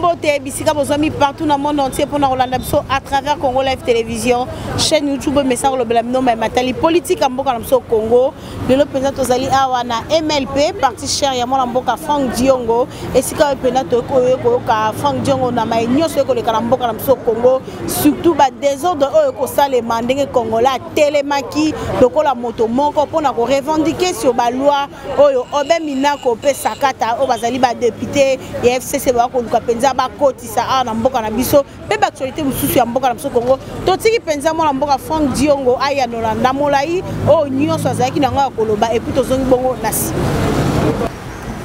mbote bisika bozami partout dans le monde entier pour Rolanda biso à travers Congo Live Télévision, chaîne YouTube message le belamino mais matali politique en mboka na Congo. Le président tozali awa na MLP parti cher ya mona mboka Frank Diongo et sika pena to ko ka Frank Diongo na mai nyoso ko le kana mboka na Congo surtout ba désordre ko sale mandenge Congola telemaki lokola moto moko pona ko revendiquer sur ba loi oyo obemina ko pe sakata o bazali ba député et FCC ba ko luka penza ba kotisa na mboka na biso pe ba actualité mususu ya mboka na Congo to tiki penza mona mboka Frank Diongo aya no na molai o nyoso azaki na nga koloba et puis tozongi bongo nasi.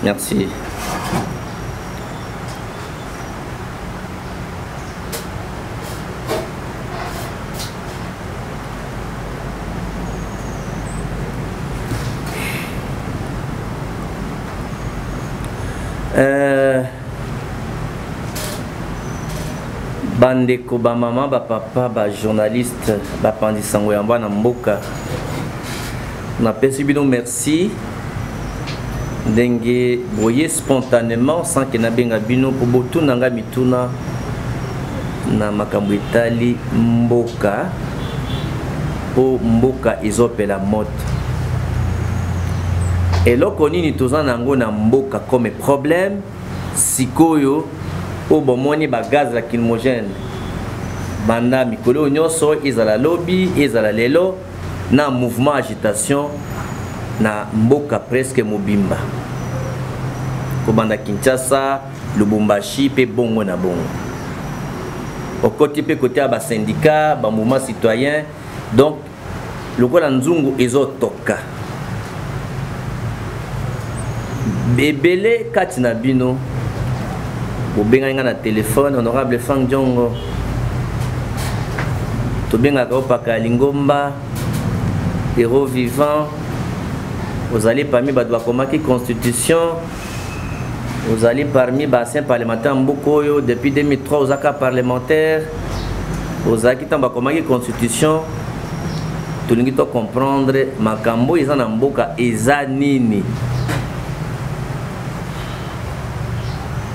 Merci. Bandeko ba mama ba papa ba journaliste ba pandisango ya bana mboka na pesi bino merci ndenge boye spontanément sans que na benga bino po botuna nga mituna na makambo etali mboka po mboka ezopela moto eloko nini toza nango na mboka comme problème sikoyo o bomoni ba gaz lacrymogène banda mikolo nyonso ezala lobby ezala lelo na mouvement agitation na mboka presque mobimba ko banda Kinshasa Lubumbashi pe bongo na bongo au côté pe côté ba syndicat ba mouvement citoyen donc lokola nzungu ezotoka bebele katina bino bobenga nga na téléphone honorable Frank Diongo tobenga ka opaka lingomba héros vivant vous allez parmi ba doit komaki constitution vous allez parmi bassin parlementaire mbokoyo depuis 2003 aux aka parlementaire aux aki tamba komaki constitution tolingi to comprendre makambo eza na mboka eza nini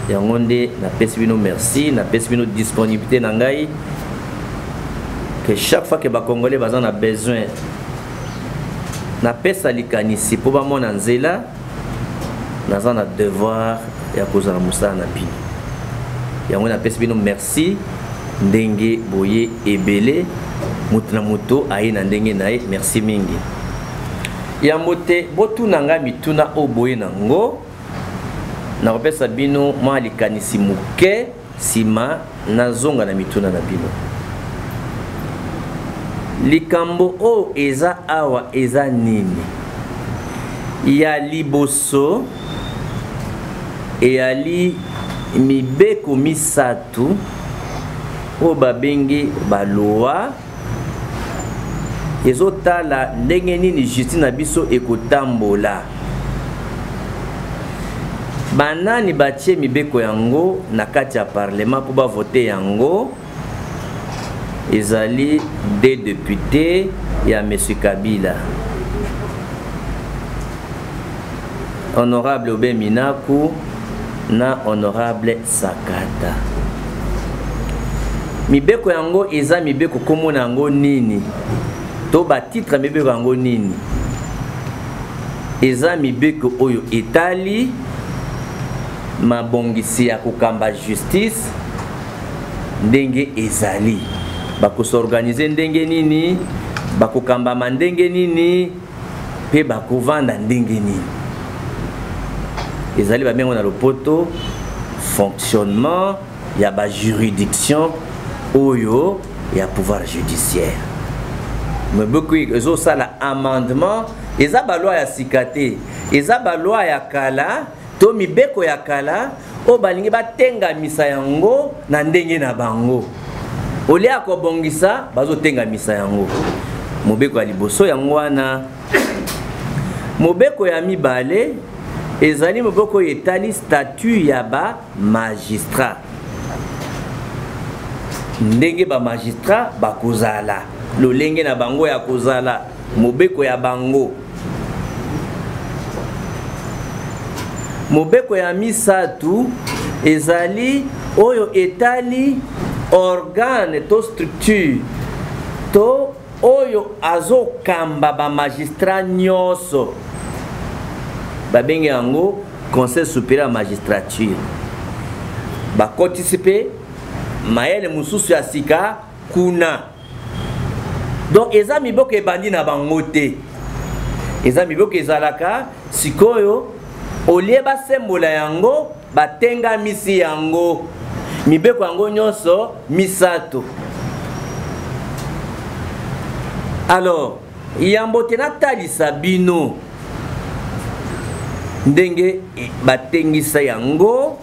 yango nde na pesi bino merci na pesi bino disponibilité na ngai que chaque fois que ba congolais bazan a besoin na pesa likanisi po ba mona nzela naza na devoir ya kozala musala na bino yango na pesi bino merci ndenge boye ebele mutu na mutu aye na ndenge na ye merci mingi ya mote botuna nga mituna o boye nango na kopesa bino mwa likanisi muke sima nazonga na mituna na bino likambo o eza awa eza nini ya liboso eyali mibeko misatu o babengi baloa ezotala ndenge nini justice na biso ekotambola banani batie mibeko yango na kati ya parlement po bavote yango ezali des députés ya monsieur Kabila honorable Obe Minaku na honorable Sakata mibeko yango eza mibeko komona yango nini to ba titre mibeko yango nini eza mibeko oyo etali mabongisi ya kokamba justice ndenge ezali bakosorganize ndenge nini bakokamba ndenge nini pe bakovanda ndenge nini ezali bamengo na lopoto fonctionnement ya ba juridiction oyo ya pouvoir judiciaire mais beaucoup ezo sala amendement eza ba loi ya sikate eza ba loi ya kala to mibeko ya kala o balingi batenga misa yango na ndenge na bango ole akobongisa bazotenga misa yango mobeko ya liboso yango wana mobeko ya mibale ezali mobeko etali statut ya ba magistrat ndenge ba magistrat bakozala lolenge na bango ya kozala mobeko ya bango mobeko ya misatu ezali oyo etali organe to structure to oyo azokamba ba magistrat nyonso babenge yango conseil supérieur ya magistrature bakotisi mpe mayele mosusu ya sika kuna. Donc eza miboko ebandi na bango te, eza miboko ezalaka sikoyo olie basembola yango batengamisi yango mibeko yango nyonso misato. Alors yambo te natalisa bino ndenge batengisa yango,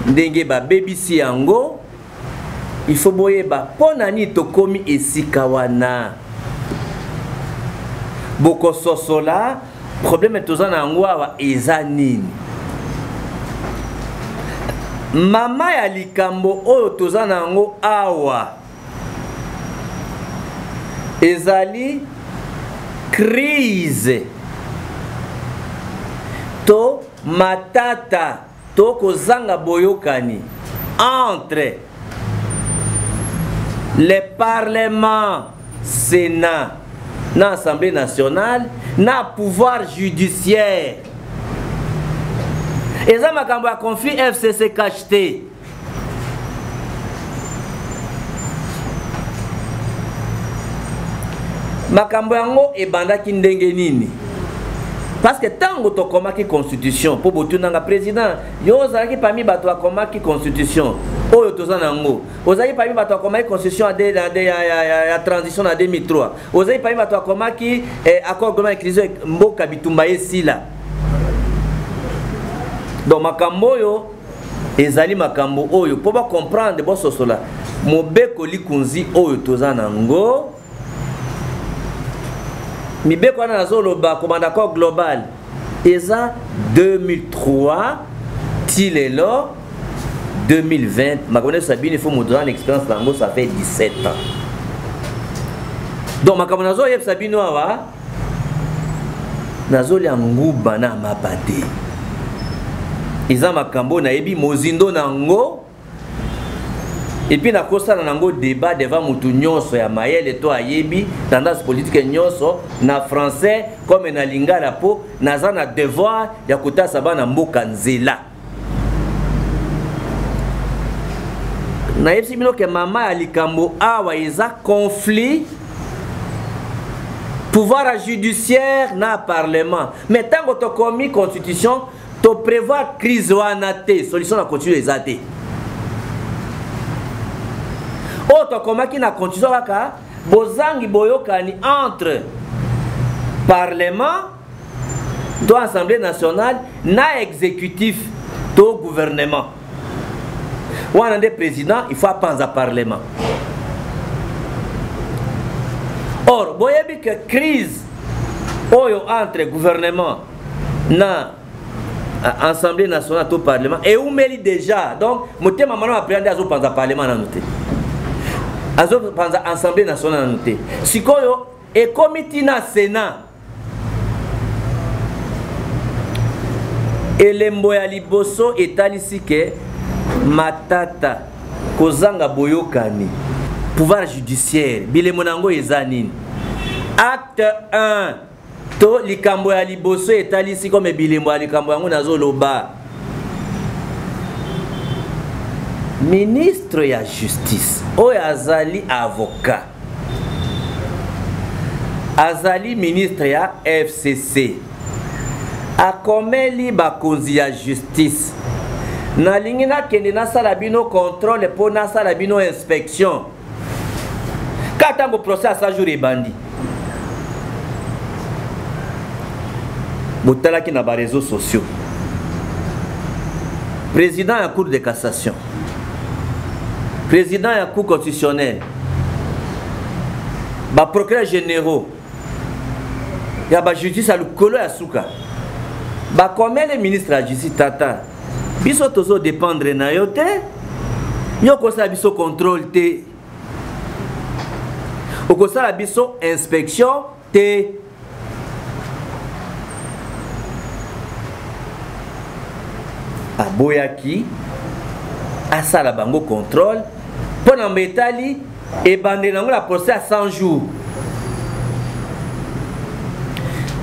ndenge babebisi yango. Il faut boyeba pona ni tokomi esika wana boko sosola problème tozana yango awa eza nini. Mama ya likambo oyo tozana yango awa ezali crise to matata to kozanga boyokani entre le Parlement, Sénat, l'Assemblée nationale, na pouvoir judiciaire. Et ça m'a un conflit FCC cacheté. Makambo yango ebanda kindenge nini? Parce que tant que tu as une constitution, pour que tu aies un président, tu as une constitution. Oh, tu as une constitution à transition en 2003. Tu as une accord de crise Mboka Bitumba Sila. Donc, makambo yo ezali makambo oyo pour comprendre bon sosola. Mobeko likunzi oyo tozanango. Mibeko na zoloba comme d'accord global eza 2003 tilelo 2020 ma connaissance Sabine il faut me donner l'expérience lango ça fait 17 ans. Donc ma comme nazo yeb Sabine wa nazo li nguba na mapate eza makambo na yebi mozindo nango. Et puis na kosa na nango débat devant mutu nyonso ya mayele to ayebi tendance politique nyonso na français comme na lingala po naza na devoir ya kotasa bana mboka nzela. Na yebisi bino ke mama ya likambo awa eza conflit pouvoir judiciaire na parlement. Mais tant que to commis constitution to prévoir crise wana te solution na continue eza te. Autre comme qui n'a continué à bozangi boyokani entre parlement, to assemblée nationale, na exécutif, to gouvernement. Ou on a des présidents, il faut penser à parlement. Or, boyebi que crise oyo entre gouvernement na assemblée nationale to parlement et où meli déjà. Donc, moté maman appréhender à penser à parlement na noté. Azo panza assemblée nationale noté sikoyo et comité na sénat elembo ya liboso etalisi ke matata kozanga boyokani pouvoir judiciaire bilemo nango eza nini. Acte 1 to likambo ya liboso etalisi comme bilemo ya likambo yango nazo loba ministre ya justice oyo azali avocat azali ministre ya FCC akomeli bakonzi ya justice nalingi nakende nasala bino contrôle po nasala bino inspection katango procès asa jour ebandi botalaki na ba réseaux sociaux président ya cour de cassation président ya cour constitutionnelle ba procureur généraux ya ba justice à l'ukolo ya suka ba combien les ministres la justice tata biso tozo dépendre na yo te yo ko sa biso contrôle te o ko sa biso inspection te aboyaki asala bango contrôle pour n'embêtali et bande nango la procès à 100 jours.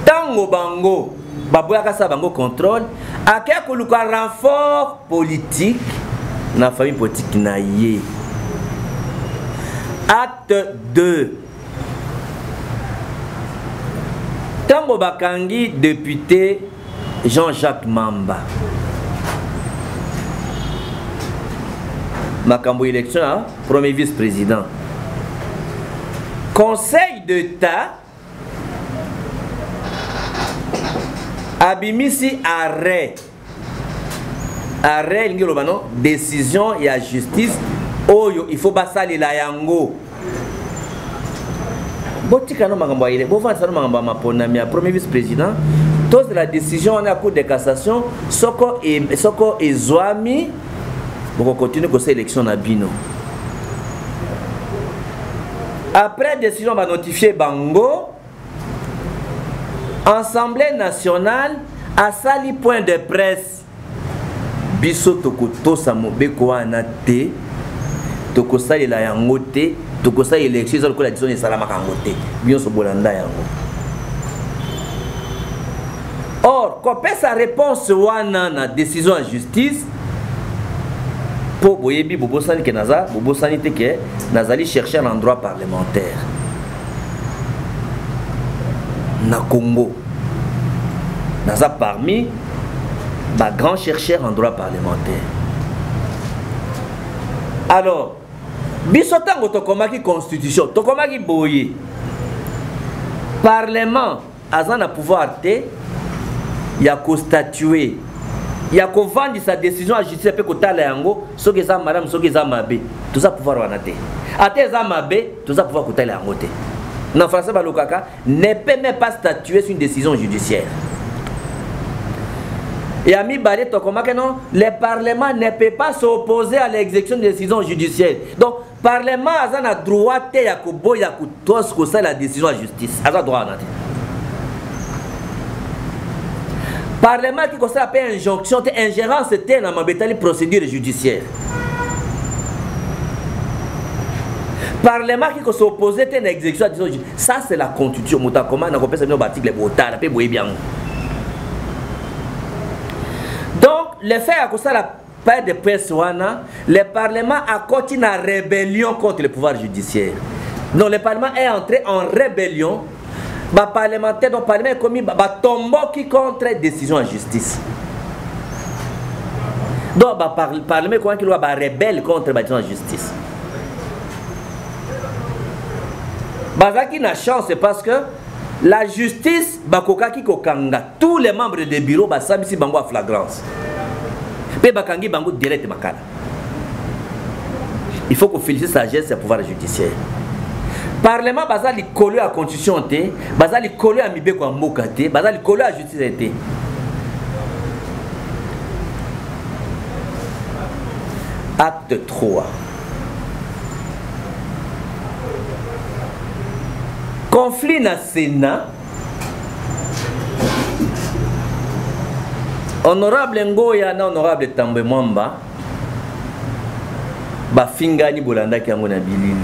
Tango bango baboyaka sa bango contrôle akaya koluka renfort politique na famille politique na ye. Acte 2. Tango bakangi député Jean-Jacques Mamba. Makambo élection, hein? Premier vice-président. Conseil d'État abimisi arrêt. Arrêt, décision et la justice. Oh, il faut passer la yango. Botika no makambo ile. Bova ça no makambo mapona mi premier vice-président. Tous la décision on a cour de cassation. Soko et Zoami. Pour continuer que cette élection na bino. Après décision va notifier Bango. Assemblée nationale a sali point de presse. Biso tokoto samobeko anate. Toko sali la yangote. Toko sali élection sur la décision de salama kangote. Bien so bolanda yango. Or, quand sa réponse wana na décision en justice. Pour boyebi bobo sani ke naza bobo sani te ke nazali chercher un endroit parlementaire na Congo naza parmi ba grand chercheur en droit parlementaire. Alors biso tango tokomaki constitution tokomaki boye parlement azana pouvoir te ya constatuer. Il y a qu'on vend sa décision à justice peut kotala yango soki za madame soki za mabe tout ça pouvoir wanate ate za mabe tout ça pouvoir kotala yango te na français balokaka ne peut même pas statuer sur une décision judiciaire et ami balé to comment que non le parlement ne peut pas s'opposer à l'exécution de décision judiciaire donc parlement a droit te ya ko boya ko tos ko ça la décision à justice a droit wanate. Parlement qui concerne appelle injonction, ingérence, c'était dans ma procédure judiciaire. Parlement qui s'oppose à une exécution, ça c'est la constitution. Donc, le fait que ça la paix de presse, le Parlement a continué en rébellion contre le pouvoir judiciaire. Donc, le Parlement est entré en rébellion. Les parlementaires donc parlement est commis tombeau qui contre décision en justice. Donc le parlement est qui doit rebelle contre la décision en justice. Bazaki na chance c'est parce que la justice bakoka ki kokanga tous les membres des bureaux basabisi bango à flagrance. Pe bakangi bango direct makala. Il faut qu'on félicite sagesse et pouvoir judiciaire. Parlement bazali collé à la constitution té, bazali collé à mibeko à mokate, bazali collé à la justice té. Acte 3. Conflit na Sénat. Honorable Ngoya na honorable Tambwe Mwamba bafingani bolanda ki yango na bilili.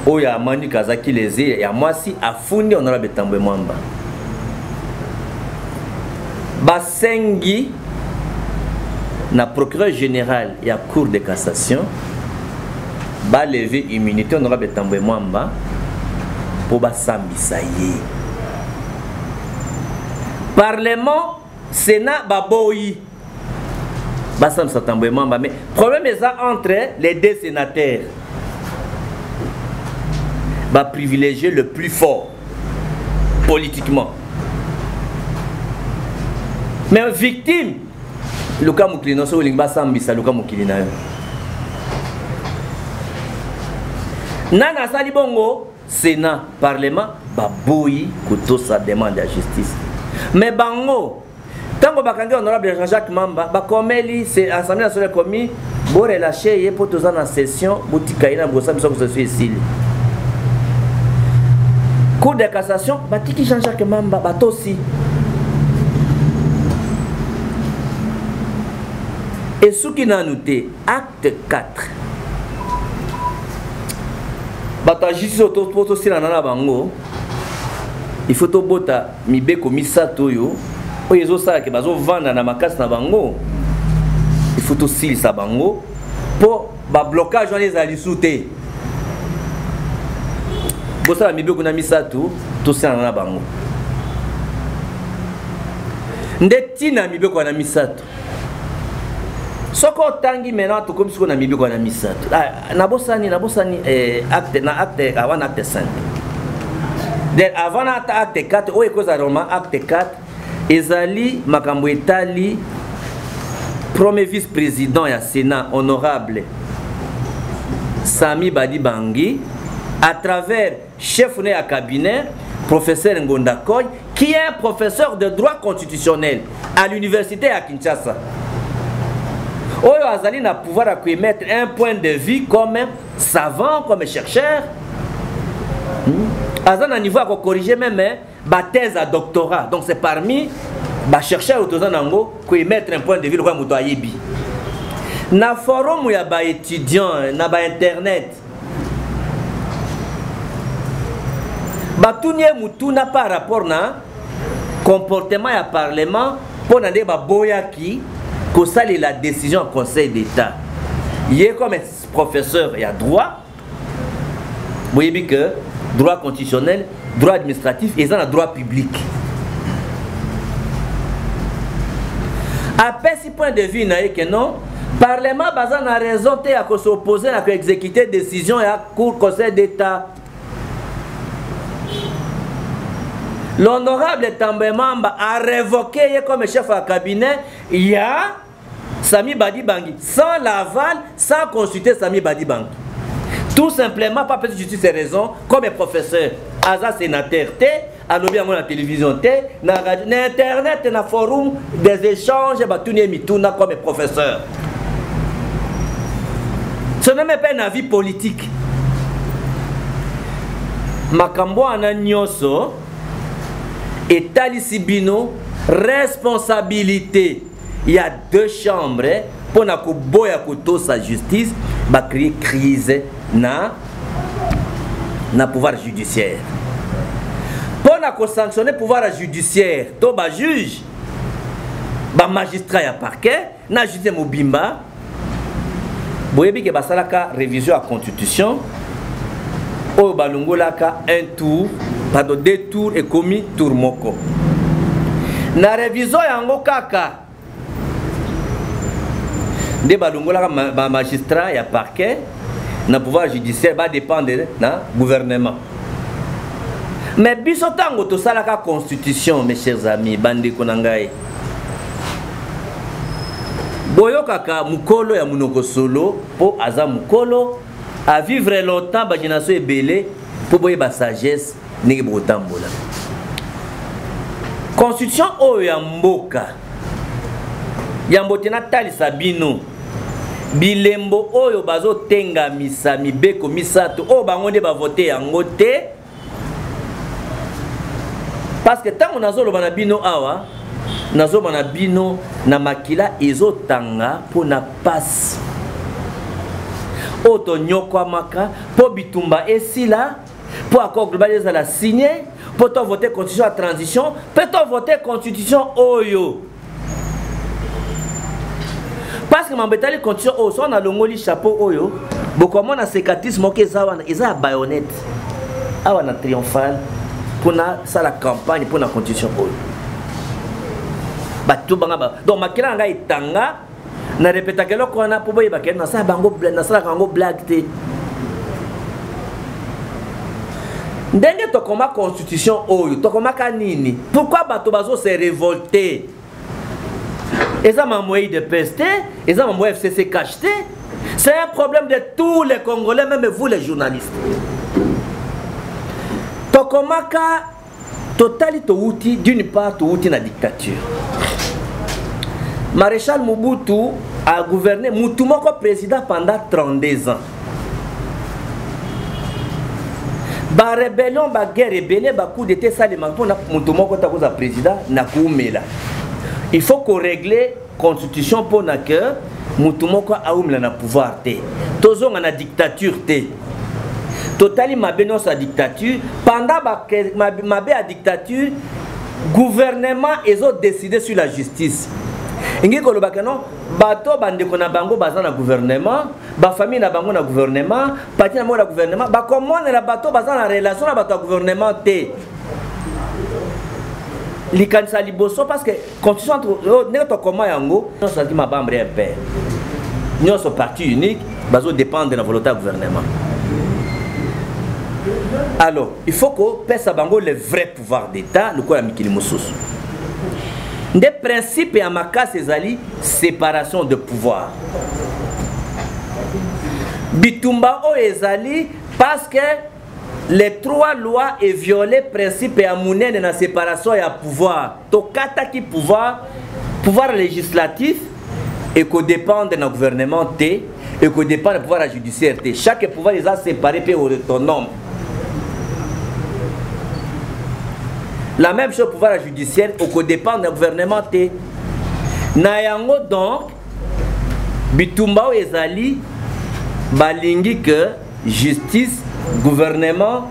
Oya Amani Kazaki leze ya mwasi afundi honorable Tambwe Mwamba. Basengi na procureur général ya cour de cassation ba lever immunité honorable Tambwe Mwamba pour basambisa ye. Parlement Sénat baboyi basambisa Tambwe Mwamba mais problème est entre les deux sénateurs. Va privilégier le plus fort politiquement. Mais victime, Luka Mukilino, so lingba sambisa Luka Mukilina. Nana sali bongo, Sénat, Parlement, baboui kuto sa demande à justice. Mais bango, tango bakangi honorable Jean-Jacques Mamba, bakomeli c'est Assemblée nationale commis, bo relâcher ye pour tous en session, boutika ina bosa biso ko se ici. Cour de cassation, batiki Jean-Jacques Mamba, batosi. Et ce qui n'a noté, acte 4. Il faut to bota mibeko misato yo oyezo sala ke bazo vanda na makasi na bango. Il faut to sili sa bango po ba blocage wana ezali sute. Bosala mibeko na misato to sala na bango. Ndeti na mibeko na misato. Soko tangi maintenant to comme siko na mibeko na misato. Na bosani acte na acte avant acte 5. Avant acte 4, ou cause acte 4, ezali makambo etali premier vice-président ya Sénat honorable Sami Badi Bangi à travers chef de cabinet professeur Ngonda Koy qui est un professeur de droit constitutionnel à l'université à Kinshasa. Oyo azali na pouvoir à émettre un point de vue comme savant, comme chercheur. Azan à niveau à corriger même ma thèse à doctorat. Donc c'est parmi les chercheurs qui émettre un point de vue comme Moutoyebi. Na forum où il y a des étudiants, na internet. Batounye Moutouna par rapport na comportement à parlement pour n'aller ba boyaki que ça la décision au Conseil d'État. Il est comme professeur et à droit. Vous voyez que droit constitutionnel, droit administratif et ça droit public. Après ce point de vue, que non, Parlement a raison de s'opposer à exécuter décision et à cour Conseil d'État. L'honorable Tambemamba a révoqué comme chef de cabinet, il y a Sami Badi Bangi, sans l'aval, sans consulter Sami Badi Bangi. Tout simplement, pas peut-être justice et raison, comme un professeur, Aza sénateur, à la télévision, na internet, na forum des échanges, comme un professeur. Ce n'est même pas un avis politique. Makambo ananyoso et Talisibino, responsabilité. Il y a deux chambres pour que sa justice va créer crise na pouvoir judiciaire. Pour sanctionner le pouvoir judiciaire, to ba juge, ba magistrat ya parquet, na juge mobimba. Boyebi ke basalaka révision à constitution. O balongolaka un tour, pardon, deux tours et commis tour moko. Na révision yango kaka. De balongolaka ma magistrat ya parquet. Le pouvoir judiciaire va dépendre du gouvernement. Mais bisotango to salaka constitution, mes chers amis, bandi konangai. Boyo kaka mukolo ya munoko solo po aza mukolo à vivre longtemps ba génération ebele po boye ba sagesse ngi botambola. Constitution oyo ya mboka. Ya mbotena tali sabino. Bilembo oyo bazo tenga misa mibeko misato o bango nde ba voter yango te parce que tant on azolo bana bino awa nazo bana bino na makila ezotanga pour na passe oto nyokwa maka po bitumba esila po accord global ezala signé po to voter constitution à transition po to voter constitution oyo. Parce que m'embêtali condition oh soit on a longoli chapeau oyo beaucoup moins na sécatisme ok eza baïonnette awa na triomphal pour na ça la campagne pour na condition oyo batu banga ba donc makila nga itanga na répéta que loko na po boye ba na ça bango na ça kango blague te ndenge to koma constitution oyo to koma kanini pourquoi bato bazo se révolter. Et ça m'a moyen de pester, et ça m'a moyen FCC cacheté. C'est un problème de tous les Congolais, même vous les journalistes. Tokomaka, totalito outil, d'une part, outil na dictature. Maréchal Mobutu a gouverné Moutoumoko président pendant 32 ans. Ba rébellion, ba guerre rébellion, ba coup d'état, ça les manque na Moutoumoko ta président na koumela. Il faut qu'on règle la constitution pour que mutumoko aumla na pouvoir te tozonga na dictature te totali mabe non sa dictature pendant mabe à dictature gouvernement ezo décider sur la justice ingi kolobaka non bato bandeko na bango baza na gouvernement ba famille na bango na gouvernement parti na bango na gouvernement ba comment na bato baza na relation na bato ya gouvernement te likanisa liboso parce que constitution entre neto comment yango non ça dit ma bambre un père nous sommes parti unique bazo dépendre de la volonté du gouvernement. Alors il faut que pesa bango le vrai pouvoir d'état le quoi mikili mosusu des principes et amakasi ezali séparation de pouvoir bitumba o ezali parce que les trois lois et violé principe et amunene na séparation ya pouvoir to kata ki pouvoir législatif et que dépend de notre gouvernement et que dépend du pouvoir judiciaire chaque pouvoir est séparé et autonome. La même chose pouvoir judiciaire au que dépend du gouvernement te na yango donc bitumba ezali balingi que justice gouvernement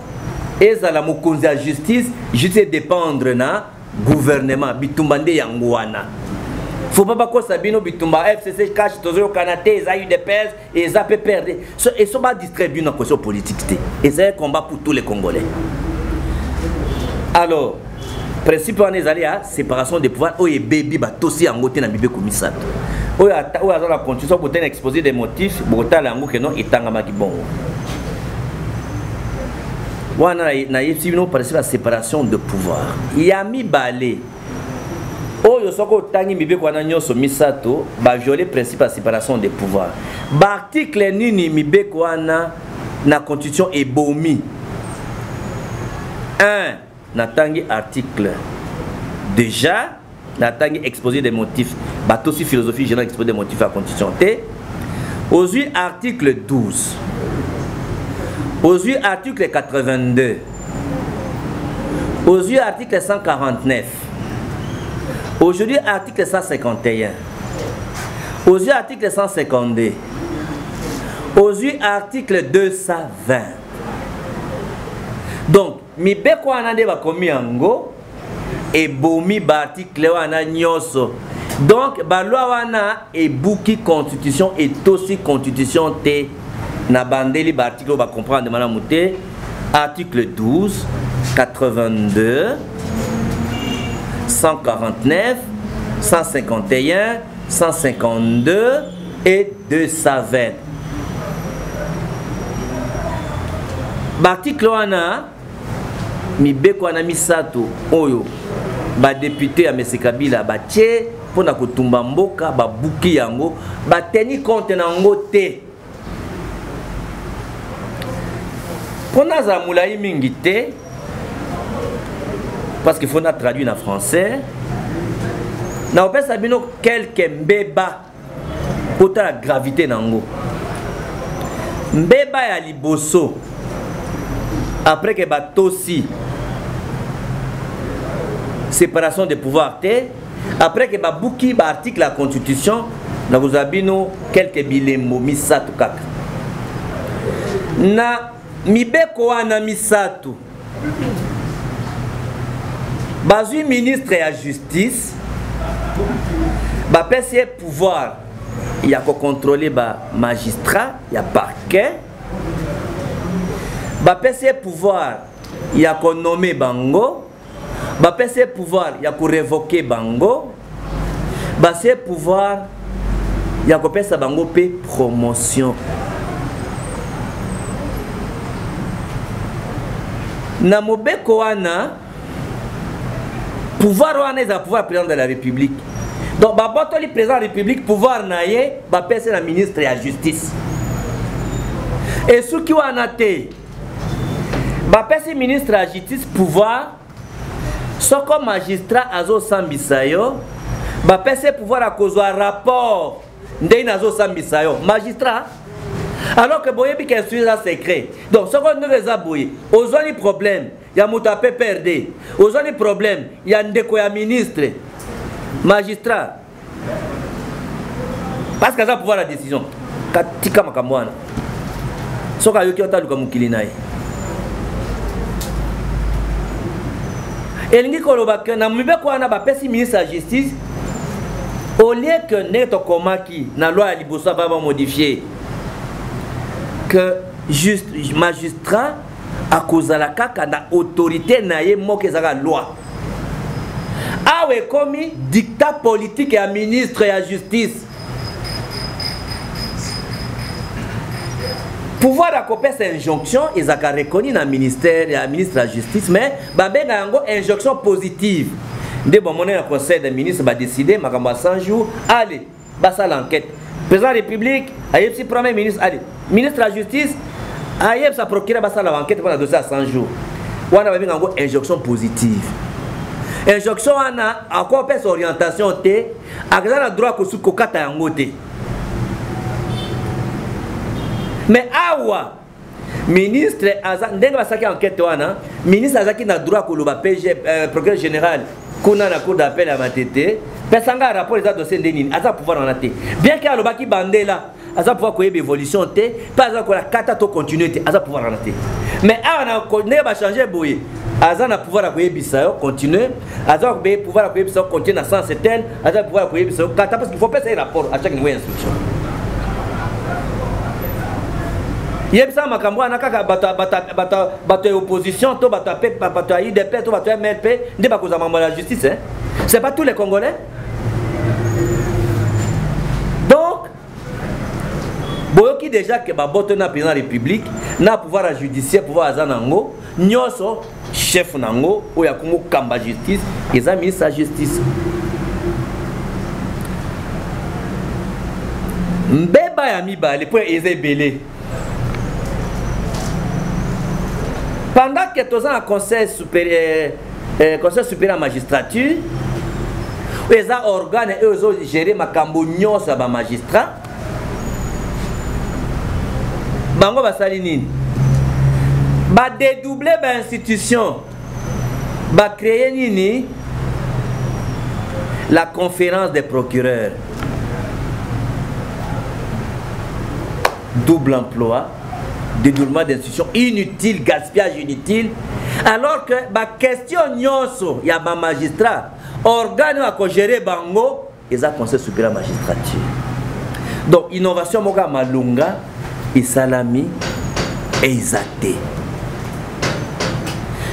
ezala mokonzi ya justice juste dépendre na gouvernement bitumba nde yango wana faut pas bakosa bino bitumba FCC cash tozo kanate eza UDPS eza peut perdre et so ba distribuer na question politique te et c'est un combat pour tous les Congolais. Alors principe on ezali ya séparation des pouvoirs oye baby ba tosi yango te na bibe komisato oyo aza la constitution pour ten exposer des motifs botala yango que non etangama ki bongo wana na yebisi bino par la séparation de pouvoir ya mibale oyo soko otangi mibeko wana nyonso misato ba violer principe ya séparation de pouvoir ba article nini mibeko wana na constitution ebomi 1 natangi article déjà natangi exposé des motifs bato si philosophie générale exposé des motifs à la constitution T aujourd'hui article 12 aujourd'hui article 82 aujourd'hui article 149 aujourd'hui article 151 aujourd'hui article 152 aujourd'hui article 220 donc mi beko wana nde bakomi yango ebomi ba article wana nyonso donc ba loi wana ebuki constitution et aussi constitution te na bandeli ba article ba comprendre malamu te article 12 82 149 151 152 et 220 ba article wana mibeko wana misato oyo ba député ya Mese Kabila ba tie pona kotumba mboka ba buki yango ba teni compte na ngo te pona za mulai mingi te parce qu'il faut na traduire en français na opesa bino quelques mbeba kota la gravité nango mbeba ya liboso après que batosi séparation de pouvoir te après que babuki ba article la constitution na kuzabino quelques bilembo misato kaka na mibeko wana misato bazui ministre ya justice ba pese pouvoir ya ko contrôler ba magistrat ya parquet ba pese pouvoir ya ko nommer bango ba pese pouvoir ya ko révoquer bango ba se pouvoir ya ko pesa bango pe promotion na mobeko wana pouvoir wana eza pouvoir président de la République donc ba botoli président de la République pouvoir na ye ba pesa na ministre ya justice et soki wana te ba pesa ministre ya justice pouvoir soko magistrat azo sambisa yo ba pesa pouvoir a kozwa rapport ndei nazo sambisa yo magistrat alors que boyebi que c'est un secret donc ce qu'on nous a boyé ozoni problème ya muta pe perdre ozoni problème ya ndeko ya ministre magistrat parce que ça pouvoir la décision katika makamwana soka yoki otaluka mukili naye elingi koloba ke na mibeko wana bapesi ministre de la justice au lieu que neto komaki na loi ya liboso va modifier que magistrat a cause la kaka na autorité na ye moko ezaka loi awe komi dictat politique ya ministre ya justice pouvoir akopesa injonction ezaka reconnu na ministère ya ministre de la justice mais babenga yango injonction positive nde bomone na conseil des ministres ba décider makambo 100 jours allez basa l'enquête président de la république ayepsi premier ministre allez ministre de la justice ayepsa procureur basa l'enquête pour la dossier à 100 jours wana babenga yango injonction positive injonction wana akopesa orientation te akazana droit ko sukokata yango te. Mais awa ministre ndenge basaki enquête wana ministre azaki na droit ko loba PG procureur général kuna na cour d'appel à Matete pesanga rapport les dossiers ndeni aza pouvoir en até bien que alobaki bandela aza pouvoir ko yeba évolution te pas aza ko la kata to continuer te aza pouvoir en até mais awa na ne ba changer boye aza na pouvoir ko yebisa yo continuer aza ko pouvoir ko yebisa continuer na sens tel aza pouvoir ko yebisa kata parce qu'il faut passer rapport à chaque niveau instruction. Yebsa makambo ana kaka bato opposition to bato IDP to bato MLP nde bakoza mambo la justice hein? C'est pas tous les Congolais. Donc boyoki déjà que baboto na président de la République na pouvoir judiciaire pouvoir azanango nyoso chef nango oya kumu kamba justice eza ministre de la justice mbeba ya mibale po eza belé. Pendant que tu as un conseil supérieur à la magistrature, les organes et eux ont géré ma cambognon sur ma magistrat. Bango va salinine. Ba dédoubler ba institution. Ba créer nini la conférence des procureurs. Double emploi. Dédoublement d'institutions inutile, gaspillage inutile. Alors que la question nyonso, il y a un magistrat, organe à gérer bango, ils ont conseil supérieur à la magistrature. Donc, innovation moka malunga, et salami, et isaté.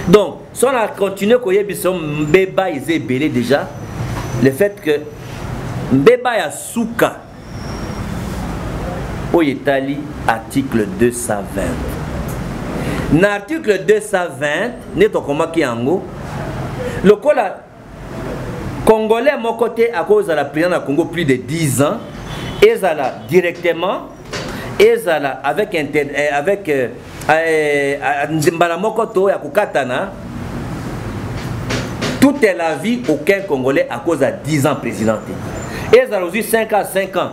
Donc, si on a continué à faire mbeba, ils ont belé déjà, le fait que mbeba ya souka, au Italie, article 220. Dans l'article 220, n'est pas comme qui yango. Le Congolais, mon côté, à cause de la présidence du Congo, plus de 10 ans, et là directement, et là avec Nzimbala Mokoto, à Kukatana, toute la vie, aucun Congolais à cause de 10 ans président. Et là aussi 5 à 5 ans.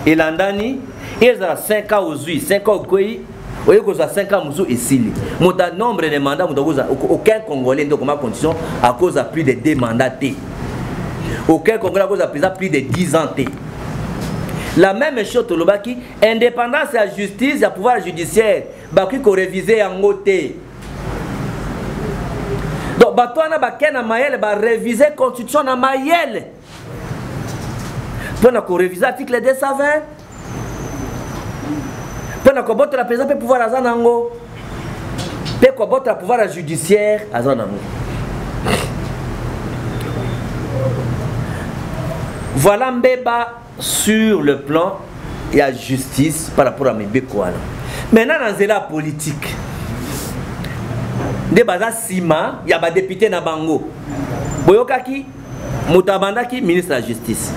Et l'andani, ils ont 5 ans aux 5 ans au Kouyi, ils ont 5 ans aux ici. Mon nombre de mandats, aucun Congolais n'a comme condition à cause de plus de 2 mandats. Aucun Congolais à cause de plus de 10 ans. La même chose, Tolobaki, indépendance et la justice, le pouvoir judiciaire, il faut réviser en côté. Donc, il faut réviser la constitution en Mayel. Pour réviser l'article 220. Pour que la présidence peut pouvoir azanango. Pour que le pouvoir judiciaire azanango. Voilà mbeba sur le plan de la justice par rapport à Mbekouana. Maintenant dans la politique. De baza sima, il y a des députés na bango. Boyokaki mutabandaki ministre de la justice.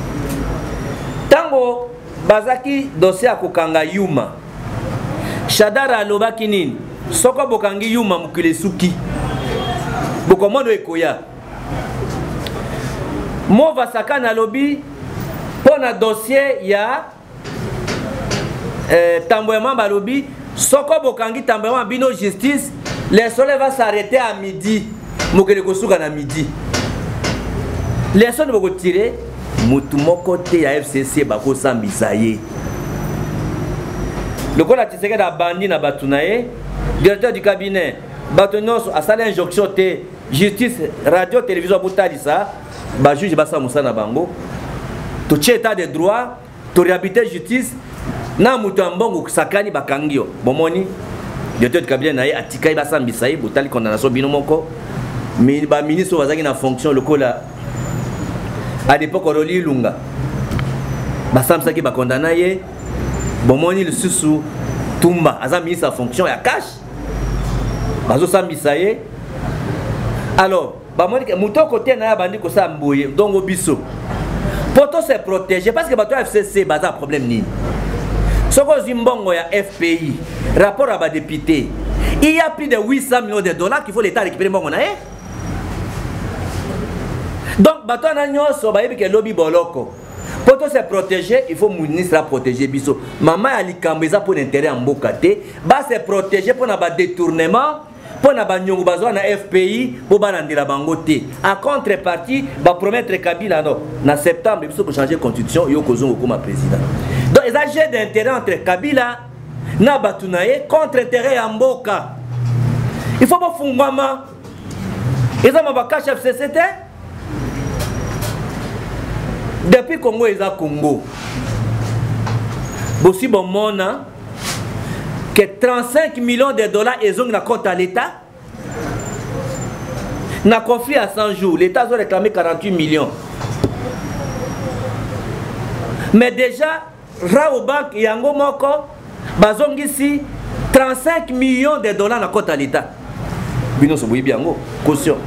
Tango bazaki dossier akokanga Yuma. Shadara alobaki nini? Soko bokangi Yuma mukile suki. Bokomodo ekoya. Mo vasaka na lobi pona dossier ya tamboyama balobi soko bokangi tamboyama bino justice, les soleils va s'arrêter à midi. Mukile kosuka na midi. Les soleils vont tirer mutu moko te ya FCC bakosambisa ye. Lokola Tshisekedi abandi na batu na ye, directeur du cabinet bato nyonso asala injonction te justice radio télévision botalisa ba juge basa musana bango to état de droit to réhabiliter justice na mutu ambongo sakani bakangio bomoni directeur du cabinet na ye atikai basambisa ye botali condamnation bino moko mais ba ministre bazaki na fonction lokola à l'époque Oroli Lunga basambisaki bakondana ye bomoni le susu Tumba aza ministre en fonction ya cash bazo sambisa ye. Alors bamoni ke muto côté na bandi ko samboye donc biso poto se protéger parce que bato FCC baza problème ni soko zimbongo ya FPI rapport à ba député il y a plus de 800 millions de dollars qu'il faut l'état récupérer mbongo na ye. Donc bato na nyoso ba yebi ke lobby boloko pour se protéger, il faut ministre protéger biso. Maman a likambeza pour l'intérêt en bokate, ba se protéger pour na ba détournement, pour na ba nyongo bazwa na FPI, pour ba landira bangote. En contrepartie, ba promettre Kabila non, na septembre biso pour changer constitution yo kozongo comme président. Donc les agents d'intérêt entre Kabila na batunaye contre intérêt en boka. Il faut pas fungama. Ils ont ma cache FCCT. Depuis Congo et Congo, aussi bon mona que 35 millions de dollars ils ont na compte à l'État. Na conflit à 100 jours, l'État a réclamé 48 millions. Mais déjà, Raobank et Yango Moko, bazong ici 35 millions de dollars na compte à l'État. Bino so biango, caution.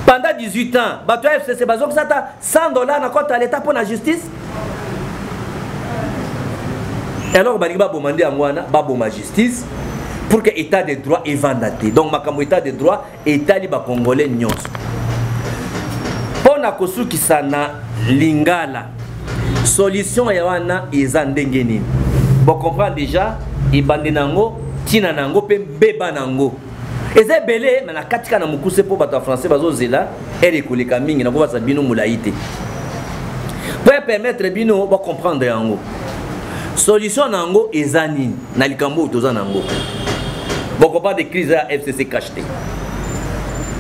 Pendant 18 ans, bato FCC bazok sata 100 dollars na compte à l'État pour la justice. Et alors bani ba bomandé angwana ba boma justice pour que état de droit est vendaté. Donc makambo état de droit état li ba congolais nyonso. Pona kosuki sana lingala. Solution ya wana eza ndenge nini. Bon comprendre déjà ibande nango tina nango pe beba nango. Eze belé mais na katika na mukuse po bato français bazo zela et koleka mingi na ko ba sabino mulaite. Pour permettre bino ba comprendre yango. Solution nango ezani na likambo toza nango. Bon comprendre de crise à FCC cacheté.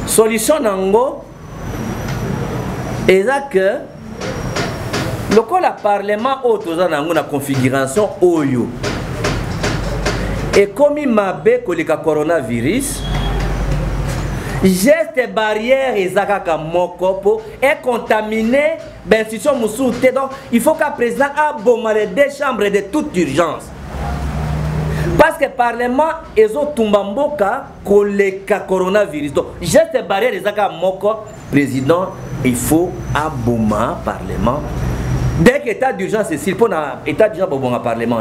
Solution nango eza que le parlement au toza nango na configuration oyo. Et comme il m'a bé koleka coronavirus geste barrière ezakaka mokopo est contaminé l'institution musuté. Donc il faut qu'à présent aboma les deux chambres de toute urgence parce que parlement ezo tumbamboka koleka coronavirus. Donc geste barrière ezaka moko président il faut aboma parlement dès que état d'urgence c'est s'il pour na état d'urgence pour bon parlement.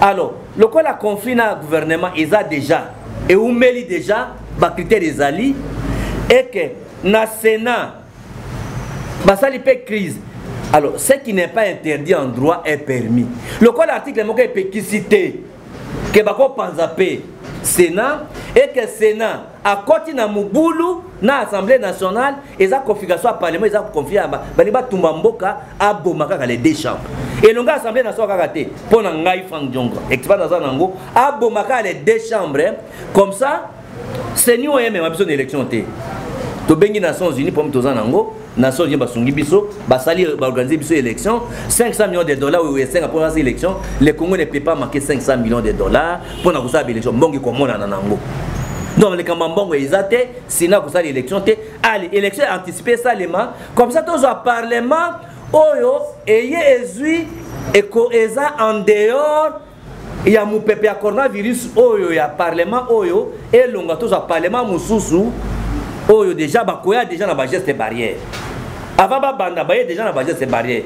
Alors le quoi la conflit na gouvernement eza déjà et où mêle déjà les critères des alliés et que na Sénat basali pe crise. Alors ce qui n'est pas interdit en droit est permis. Le quoi l'article est peut citer que bako panzape Sénat et que Sénat à côté na mubulu na Assemblée nationale et sa configuration à parlement ils ont confié à baliba tumbamboka à bomaka les deux chambres. Et l'onga Assemblée nationale kagate pour ngai Frank Diongo expert dans nango à bomaka les deux chambres comme ça c'est nous même ma besoin d'élection té to bengi Nations Unies pour toza nango Nations Unies basungi biso basali ba organiser biso élection 500 millions de dollars ou 5 pour cette élection le Congo ne peut pas marquer 500 millions de dollars pour na kusaba élection mbongi ko mona nango. Donc les Kamambongo ils attaquent Sénat pour ça l'élection té allez élection anticipée seulement comme ça tous au parlement oyo eye ezui eko eza en dehors ya mupepe ya coronavirus oyo ya parlement oyo et longa tous au parlement mususu oyo déjà bakoya déjà na ba geste barrière avant ba banda ba déjà na ba geste barrière.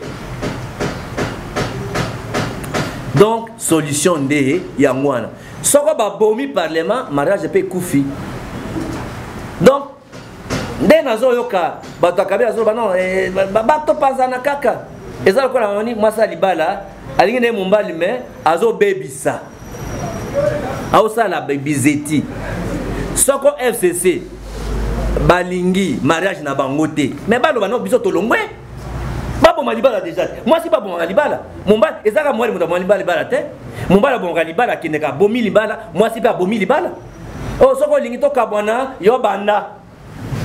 Donc solution de yangwana soko ba bomi parlement mariage pe kufi. Donc nde nazo yoka bato akabela zo bano bato panzana kaka ezala ko na moni mwasa libala alingi ne mumbali me azo bebisa au sala bebizeti soko FCC balingi mariage na bangote mais balo bano biso to longwe babo malibala déjà moi si babo malibala momba ezaka moi mo malibala te momba bon malibala kineka bomi libala moi si pas bomi libala oh soko lingi to kabwana yo banda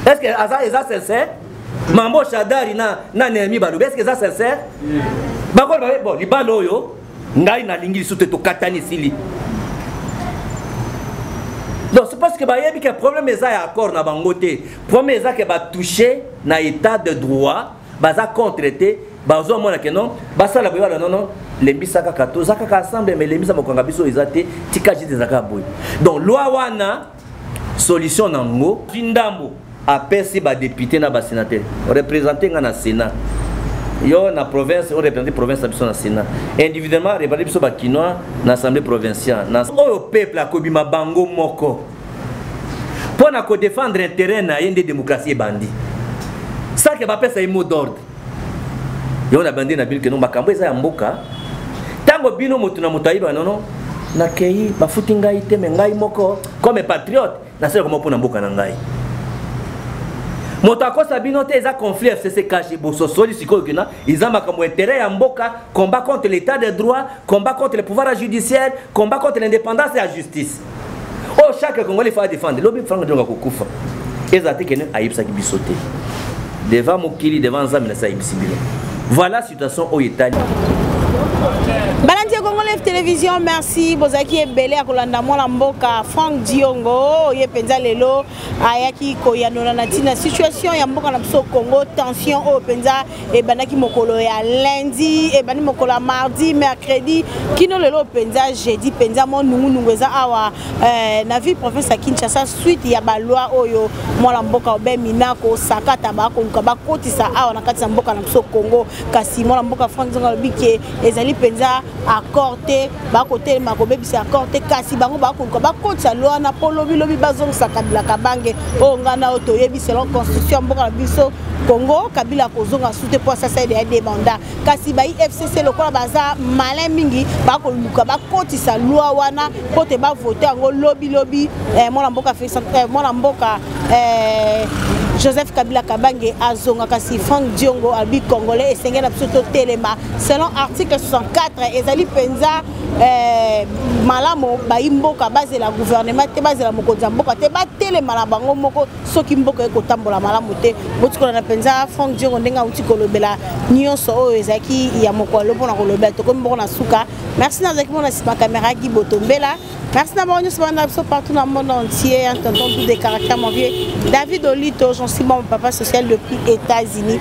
est-ce que ça sincère mambo shadari na nemi balo est-ce que ça sincère bako bon libala oyo ngai na lingi sute to katani sili. Donc c'est parce que il y a un problème est accord na bangote. Problème est que va toucher na état de droit, baza contreté, bazo mona que non, basa la boya non les bisaka kato, zaka ensemble mais les misa mokanga biso ezate tikaji des akaboy. Donc loi wana solution nango Ndambo apesi ba député na ba sénateur, représenter na Sénat. Yo na province on représente province biso na Sénat. Individuellement représenter biso ba kinois na assemblée provinciale. Na o peuple akobima bango moko. Pour na ko défendre intérêt na yende démocratie bandi. Ça que ba pesa un mot d'ordre. Yo na bandi na bil que non makambo eza ya mboka. Tango bino motu na mutaiba non na kei ba futinga ite mengai moko comme patriote na sera comme pour na mboka na ngai. Motako sabino te eza conflit FCC caché boso soli sikoyo kina izama comme intérêt ya mboka, combat contre l'état de droit, combat contre le pouvoir judiciaire, combat contre l'indépendance et la justice. Oh chaque Congolais faut défendre lobi franga donga kokufa. Ezate kene ayibsa ki bisoté. Devant mokili devant nzambe na ayibsibilo. Voilà la situation au Italie. Balandia Congolais Télévision, merci. Bozaki ebele akolanda mwana mboka Frank Diongo, ye penza lelo ayaki koyanona na tina situation ya mboka na biso Congo, tension o penza e banaki mokolo ya lundi, e bani mokolo mardi, mercredi, kino lelo penza jeudi penza mo nungu eza awa na ville province ya Kinshasa suite ya ba loi oyo mwana mboka obe minako sakata ba ko ba kotisa awa na kati ya mboka na biso Congo kasi mwana mboka Frank Diongo lobike ezali penza accordé ba côté makobe bisa accordé kasi bango ba ko ba kotsa loi na polobi lobi bazong sakabila kabange o ngana oto yebi selon constitution mboka biso Congo kabila kozonga soute pour ça c'est des mandats kasi ba FCC lokola baza malin mingi ba ko luka ba kotisa loi wana pote ba voter ngo lobi mwana mboka mwana mboka Joseph Kabila Kabange azonga kasi Frank Diongo albi congolais et sengena psoto telema selon article 64 ezali penza malamo ba imboka base la gouvernement te base la mokonza mboka te ba telema la bango moko soki mboka ekotambola malamu te botikola na penza Frank Diongo ndenga uti kolobela nyonso oyo ezaki ya mokolo pona kolobela to ko mbona suka. Merci na zaki mona sima caméra ki botombela. Merci d'avoir nous partout dans le monde entier, entendons tous des caractères, mon vieux David Olito, j'en suis mon papa social depuis les États-Unis.